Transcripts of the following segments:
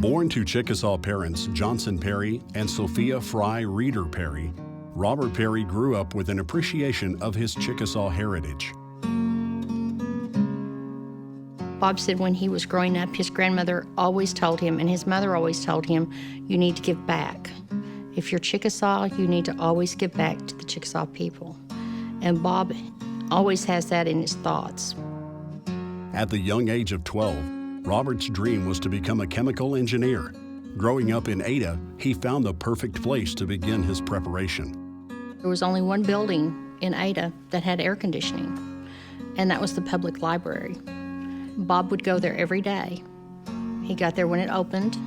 Born to Chickasaw parents Johnson Perry and Sophia Fry Reeder Perry, Robert Perry grew up with an appreciation of his Chickasaw heritage. Bob said when he was growing up, his grandmother always told him, and his mother always told him, you need to give back. If you're Chickasaw, you need to always give back to the Chickasaw people. And Bob always has that in his thoughts. At the young age of 12, Robert's dream was to become a chemical engineer. Growing up in Ada, he found the perfect place to begin his preparation. There was only one building in Ada that had air conditioning, and that was the public library. Bob would go there every day. He got there when it opened.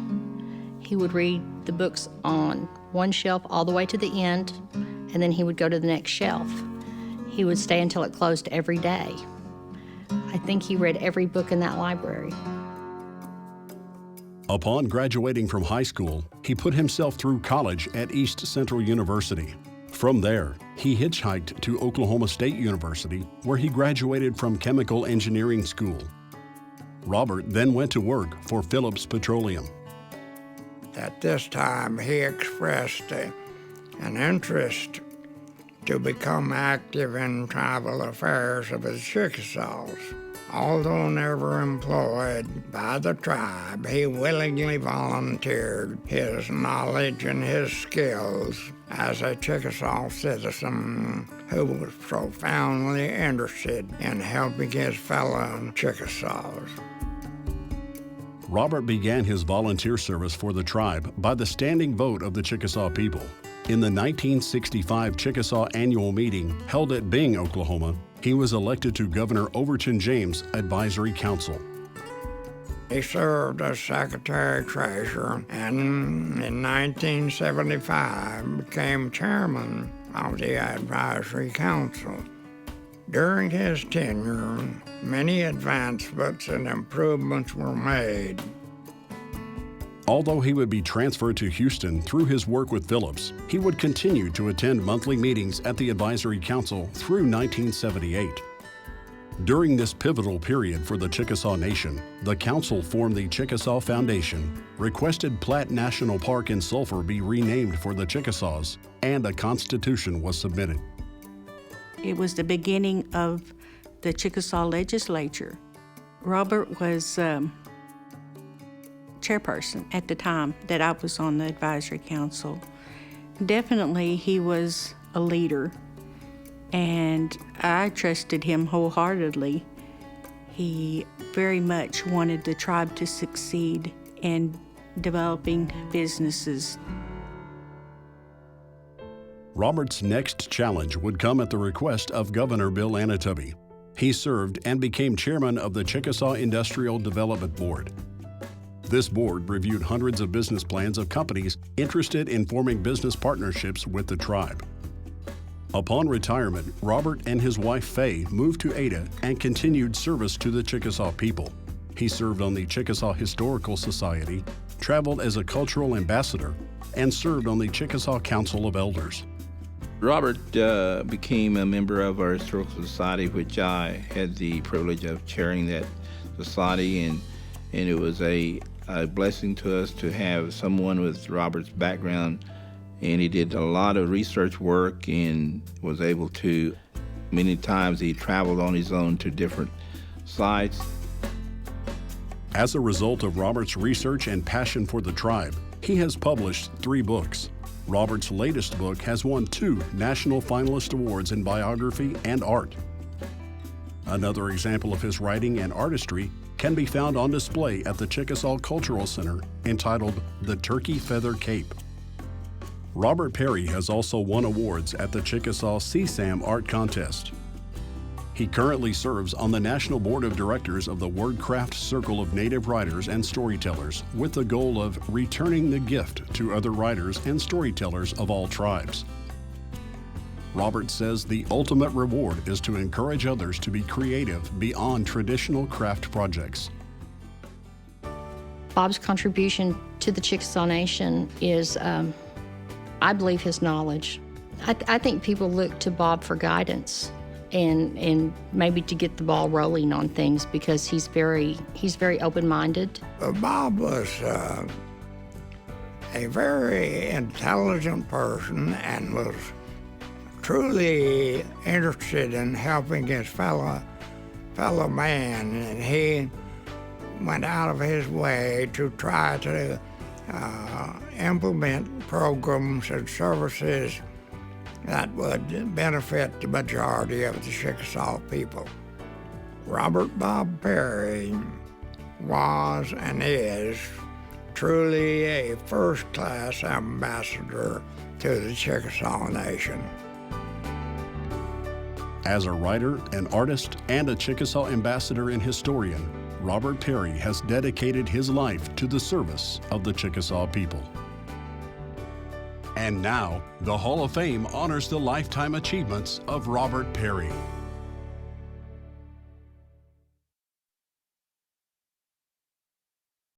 He would read the books on one shelf all the way to the end, and then he would go to the next shelf. He would stay until it closed every day. I think he read every book in that library. Upon graduating from high school, he put himself through college at East Central University. From there, he hitchhiked to Oklahoma State University, where he graduated from Chemical Engineering School. Robert then went to work for Phillips Petroleum. At this time, he expressed an interest to become active in tribal affairs of his Chickasaws. Although never employed by the tribe, he willingly volunteered his knowledge and his skills as a Chickasaw citizen who was profoundly interested in helping his fellow Chickasaws. Robert began his volunteer service for the tribe by the standing vote of the Chickasaw people. In the 1965 Chickasaw Annual Meeting held at Bing, Oklahoma, he was elected to Governor Overton James' Advisory Council. He served as Secretary-Treasurer and in 1975 became Chairman of the Advisory Council. During his tenure, many advancements and improvements were made. Although he would be transferred to Houston through his work with Phillips, he would continue to attend monthly meetings at the Advisory Council through 1978. During this pivotal period for the Chickasaw Nation, the council formed the Chickasaw Foundation, requested Platte National Park in Sulphur be renamed for the Chickasaws, and a constitution was submitted. It was the beginning of the Chickasaw legislature. Robert was chairperson at the time that I was on the advisory council. Definitely he was a leader, and I trusted him wholeheartedly. He very much wanted the tribe to succeed in developing businesses. Robert's next challenge would come at the request of Governor Bill Anatubby. He served and became chairman of the Chickasaw Industrial Development Board. This board reviewed hundreds of business plans of companies interested in forming business partnerships with the tribe. Upon retirement, Robert and his wife Faye moved to Ada and continued service to the Chickasaw people. He served on the Chickasaw Historical Society, traveled as a cultural ambassador, and served on the Chickasaw Council of Elders. Robert became a member of our Historical Society, which I had the privilege of chairing that society, and it was a blessing to us to have someone with Robert's background, and he did a lot of research work and was able to, many times he traveled on his own to different sites. As a result of Robert's research and passion for the tribe, he has published 3 books. Robert's latest book has won 2 National Finalist Awards in biography and art. Another example of his writing and artistry can be found on display at the Chickasaw Cultural Center, entitled The Turkey Feather Cape. Robert Perry has also won awards at the Chickasaw CSAM Art Contest. He currently serves on the National Board of Directors of the Wordcraft Circle of Native Writers and Storytellers, with the goal of returning the gift to other writers and storytellers of all tribes. Robert says the ultimate reward is to encourage others to be creative beyond traditional craft projects. Bob's contribution to the Chickasaw Nation is, I believe, his knowledge. I think people look to Bob for guidance and maybe to get the ball rolling on things, because he's very open-minded. Bob was a very intelligent person and was truly interested in helping his fellow man, and he went out of his way to try to implement programs and services that would benefit the majority of the Chickasaw people. Robert Bob Perry was and is truly a first-class ambassador to the Chickasaw Nation. As a writer, an artist, and a Chickasaw ambassador and historian, Robert Perry has dedicated his life to the service of the Chickasaw people. And now, the Hall of Fame honors the lifetime achievements of Robert Perry.